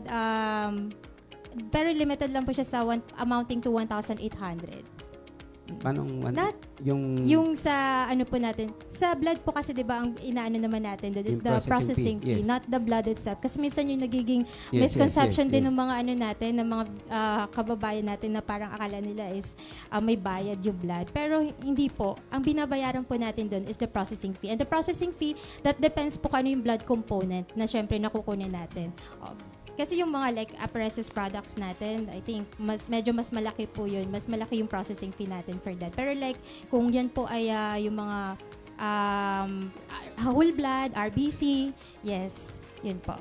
Speaker 4: limited lang po siya sa amounting to 1,800.
Speaker 1: Paano,
Speaker 4: Not-
Speaker 1: yung
Speaker 4: Yung sa po natin, sa blood po kasi 'di ba ang inaano naman natin doon is
Speaker 1: Yung
Speaker 4: the
Speaker 1: processing
Speaker 4: processing
Speaker 1: fee,
Speaker 4: fee,
Speaker 1: yes.
Speaker 4: not the blood itself. Kasi minsan yung nagiging
Speaker 1: Yes,
Speaker 4: misconception
Speaker 1: yes,
Speaker 4: din
Speaker 1: yes.
Speaker 4: ng mga natin, ng mga kababayan natin na parang akala nila is may bayad yung blood. Pero hindi po. Ang binabayaran po natin doon is the processing fee. And the processing fee, that depends po kung ano yung blood component na syempre nakukunin natin. Kasi yung mga like apheresis products natin, I think medyo mas malaki po yun. Mas malaki yung processing fee natin for that. Pero like kung yan po ay yung mga whole blood, RBC, yes, yun po.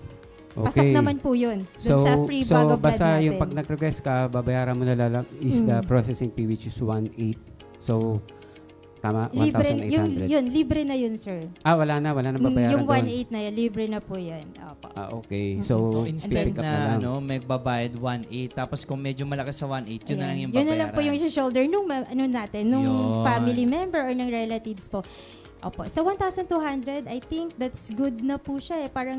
Speaker 4: Pasok naman po yun dun sa free bag of blood
Speaker 1: basta
Speaker 4: natin.
Speaker 1: yung pag nag-request ka, babayaran mo na lang is the processing fee which is 1,800. So, tama?
Speaker 4: Libre,
Speaker 1: 1,800.
Speaker 4: yun, libre na yun, sir.
Speaker 1: Wala na babayaran
Speaker 4: Yung
Speaker 1: doon.
Speaker 4: 1,800 na yun, libre na po yun. Opo.
Speaker 1: Okay.
Speaker 2: So,
Speaker 1: So,
Speaker 2: instead
Speaker 1: pick up
Speaker 2: na,
Speaker 1: lang.
Speaker 2: magbabayad 1.8, tapos kung medyo malaki sa 1.8, yun na lang yung
Speaker 4: Yun
Speaker 2: babayaran.
Speaker 4: na lang po yung shoulder nung natin, nung
Speaker 2: Yun.
Speaker 4: family member or ng relatives po. Opo. Sa 1,200, I think that's good na po siya eh. Parang,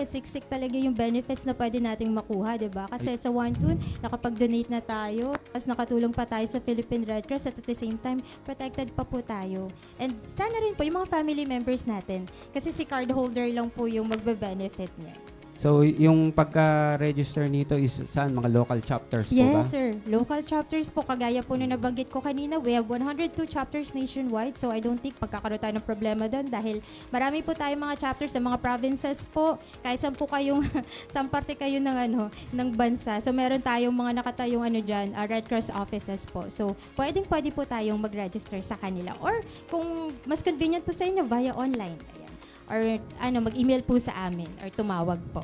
Speaker 4: siksik talaga yung benefits na pwede nating makuha, di ba? Kasi sa 1,200, nakapag-donate na tayo. Tapos nakatulong pa tayo sa Philippine Red Cross at the same time, protected pa po tayo. And sana rin po yung mga family members natin. Kasi si card holder lang po yung magbe-benefit niya.
Speaker 1: So, yung pagka-register nito is saan? Mga local chapters po ba?
Speaker 4: Yes, sir. Local chapters po, kagaya po na nabanggit ko kanina, we have 102 chapters nationwide. So, I don't think magkakaroon tayo ng problema doon dahil marami po tayong mga chapters ng mga provinces po. Kahit saan po kayong, saan parte kayo ng bansa. So, meron tayong mga nakatayong dyan, Red Cross offices po. So, pwede po tayong mag-register sa kanila. Or, kung mas convenient po sa inyo, via online. Ayan. Or mag-email po sa amin or tumawag po.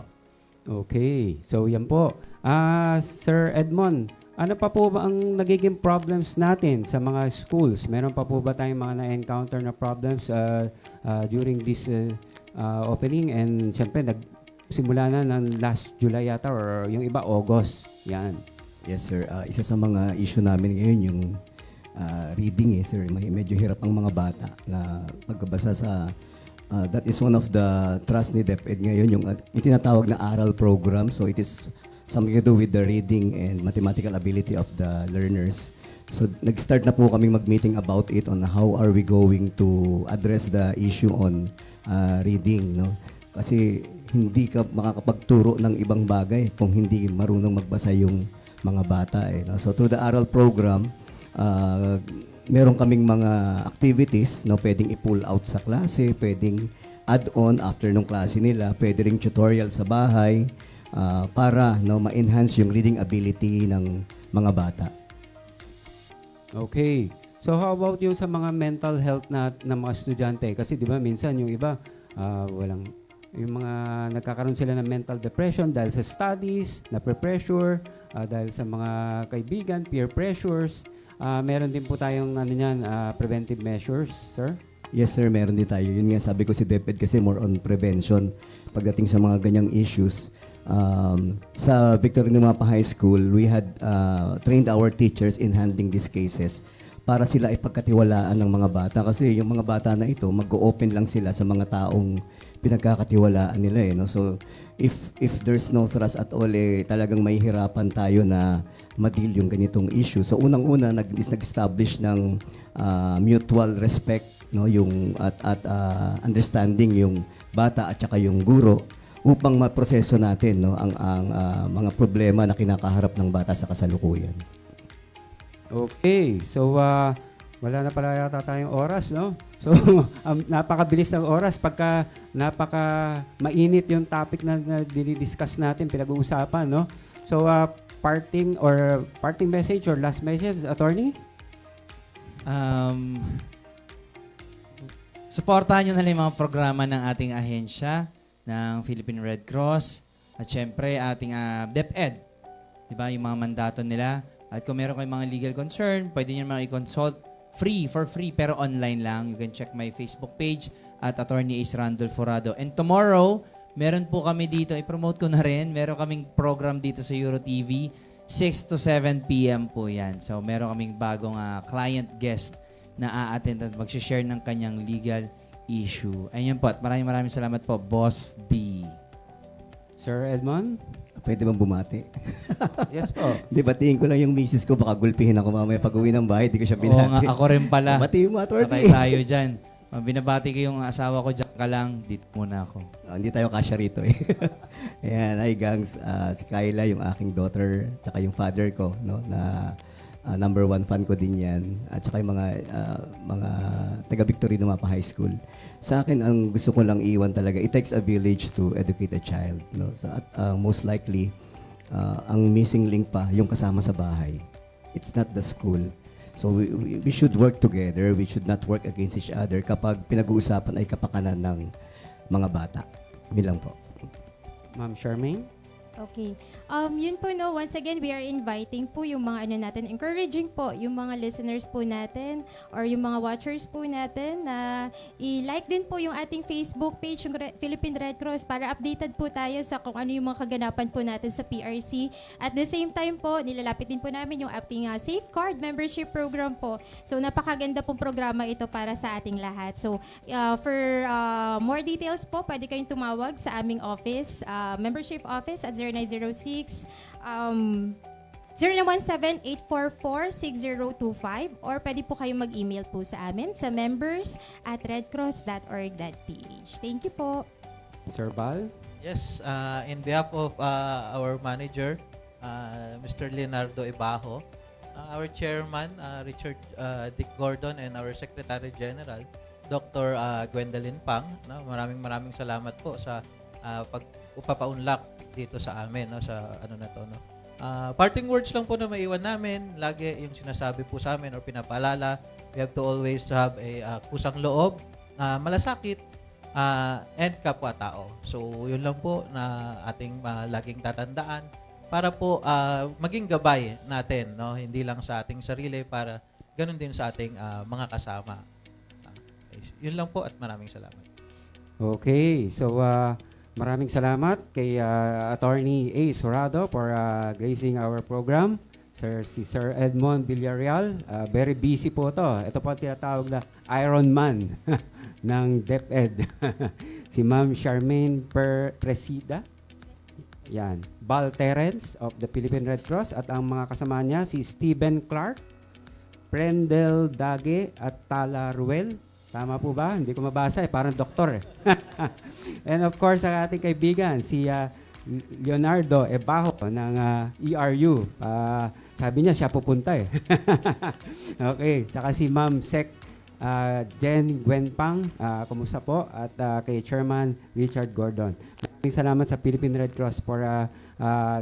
Speaker 1: Okay. So, yan po. Sir Edmond, ano pa po ba ang nagiging problems natin sa mga schools? Meron pa po ba tayong mga na-encounter na problems during this opening? And siyempre, nagsimula na ng last July yata or yung iba August. Yan.
Speaker 3: Yes, sir. Isa sa mga issue namin ngayon yung reading, sir. Medyo hirap ang mga bata na pagbabasa sa that is one of the trust ni DepEd ngayon, yung tinatawag na ARAL program. So it is something to do with the reading and mathematical ability of the learners. So nag-start na po kaming mag-meeting about it on how are we going to address the issue on reading. No? Kasi hindi ka makakapagturo ng ibang bagay kung hindi marunong magbasa yung mga bata. No? So through the ARAL program, meron kaming mga activities na pwedeng i-pull out sa klase, pwedeng add-on after nung klase nila, pwede ring tutorial sa bahay para ma-enhance yung reading ability ng mga bata.
Speaker 1: Okay. So how about yung sa mga mental health ng mga estudyante? Kasi di ba minsan yung iba yung mga nagkakaroon sila ng mental depression dahil sa studies, na pressure, dahil sa mga kaibigan, peer pressures. Meron din po tayong preventive measures, sir?
Speaker 3: Yes sir, meron din tayo. Yun nga sabi ko si DepEd kasi more on prevention pagdating sa mga ganyang issues. Sa Victorino Mapa High School, we had trained our teachers in handling these cases para sila ipagkatiwalaan ng mga bata kasi yung mga bata na ito mag-open lang sila sa mga taong pinagkakatiwalaan nila no? So if there's no trust at all talagang may hirapan tayo na ma-deal yung ganitong issue. So unang-una nag-establish ng mutual respect no yung at understanding yung bata at saka yung guro upang maproseso natin no ang mga problema na kinakaharap ng bata sa kasalukuyan.
Speaker 1: Okay. So, wala na pala yata tayong oras, no? So, napakabilis ng oras pagka mainit yung topic na dinidiscuss natin, pinag-uusapan, no? So, parting message or last message, attorney?
Speaker 2: Supportahan nyo na lang yung mga programa ng ating ahensya, ng Philippine Red Cross, at syempre ating DepEd. Diba? Yung mga mandato nila. At kung meron kayong mga legal concern, pwede nyo naman i-consult for free, pero online lang. You can check my Facebook page at Attorney Ace Randolph Forado. And tomorrow, meron po kami dito, i-promote ko na rin, meron kaming program dito sa EuroTV, 6 to 7 p.m. po yan. So, meron kaming bagong client guest na a-attend at mag-share ng kanyang legal issue. Ayun po, at maraming salamat po, Boss D.
Speaker 1: Sir Edmond?
Speaker 3: Pwede bang bumati?
Speaker 1: Yes po.
Speaker 3: Di batiin ko lang yung misis ko, baka gulpihin ako mamaya pag-uwi ng bahay, di ko siya
Speaker 2: Oo nga,
Speaker 3: binati.
Speaker 2: ako rin pala.
Speaker 3: Batiin mo, attorney.
Speaker 2: Patay tayo dyan. Binabati ko yung asawa ko, dyan ka lang, dito muna ako.
Speaker 3: Hindi tayo kasya rito Ayan, hi gangs. Si Kyla, yung aking daughter, tsaka yung father ko, no, na number 1 fan ko din yan. At tsaka yung mga taga-Victorino Mapa High School. Sa akin, ang gusto ko lang iwan talaga, it takes a village to educate a child. No? So, at most likely, ang missing link pa, yung kasama sa bahay. It's not the school. So we should work together. We should not work against each other kapag pinag-uusapan ay kapakanan ng mga bata. Yun lang po.
Speaker 1: Ma'am Charmaine?
Speaker 4: Okay. Yun po no, once again, we are inviting po yung mga natin, encouraging po yung mga listeners po natin or yung mga watchers po natin na i-like din po yung ating Facebook page, yung Philippine Red Cross, para updated po tayo sa kung ano yung mga kaganapan po natin sa PRC. At the same time po, nilalapit din po namin yung ating Safeguard membership program po. So, napakaganda pong programa ito para sa ating lahat. So, for more details po, pwede kayong tumawag sa aming office, membership office at 0906 0917-844-6025 or pwede po kayong mag-email po sa amin sa members@redcross.org.ph. Thank you po.
Speaker 1: Sir Bal?
Speaker 5: Yes, in behalf of our manager, Mr. Leonardo Ibajo, our chairman, Richard Dick Gordon, and our Secretary General, Dr. Gwendolyn Pang, no? Maraming salamat po sa pagpapaunlak dito sa amin, no, sa ano na to, no. Parting words lang po na maiwan namin, lagi yung sinasabi po sa amin or pinapaalala, we have to always have a kusang loob, malasakit, and kapwa-tao. So, yun lang po na ating laging tatandaan para po maging gabay natin, no, hindi lang sa ating sarili, para ganun din sa ating mga kasama. Yun lang po at maraming salamat.
Speaker 1: Okay. So, maraming salamat kay Attorney Ace Horado for gracing our program. Si Sir Edmond Villarreal, very busy po to. Ito po tinatawag na Iron Man ng DepEd. Si Ma'am Charmaine Presida. Yan. Bal Terence of the Philippine Red Cross at ang mga kasama niya si Stephen Clark, Prendel Dage at Tala Ruel. Tama po ba? Hindi ko mabasa parang doktor . And of course, ang ating kaibigan, si Leonardo Ebajo ng ERU. Sabi niya siya pupunta eh. Okay, tsaka si Ma'am Sec Jen Gwenpang, kumusta po? At kay Chairman Richard Gordon. Maraming salamat sa Philippine Red Cross for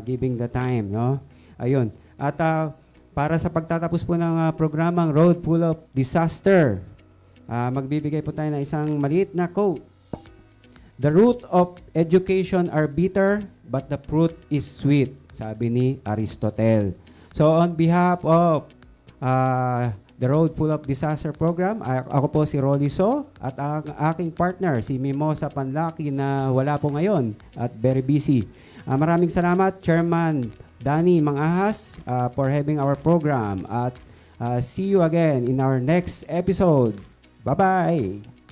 Speaker 1: giving the time, no? Ayun. At para sa pagtatapos po ng programang Road Full of Disaster, magbibigay po tayo ng isang maliit na quote. The root of education are bitter, but the fruit is sweet, sabi ni Aristotle. So on behalf of the Road Full of Disaster program, ako po si Rolly So at ang aking partner si Mimosa Panlaki na wala po ngayon at very busy. Maraming salamat Chairman Danny Mangahas for having our program at see you again in our next episode. Bye-bye!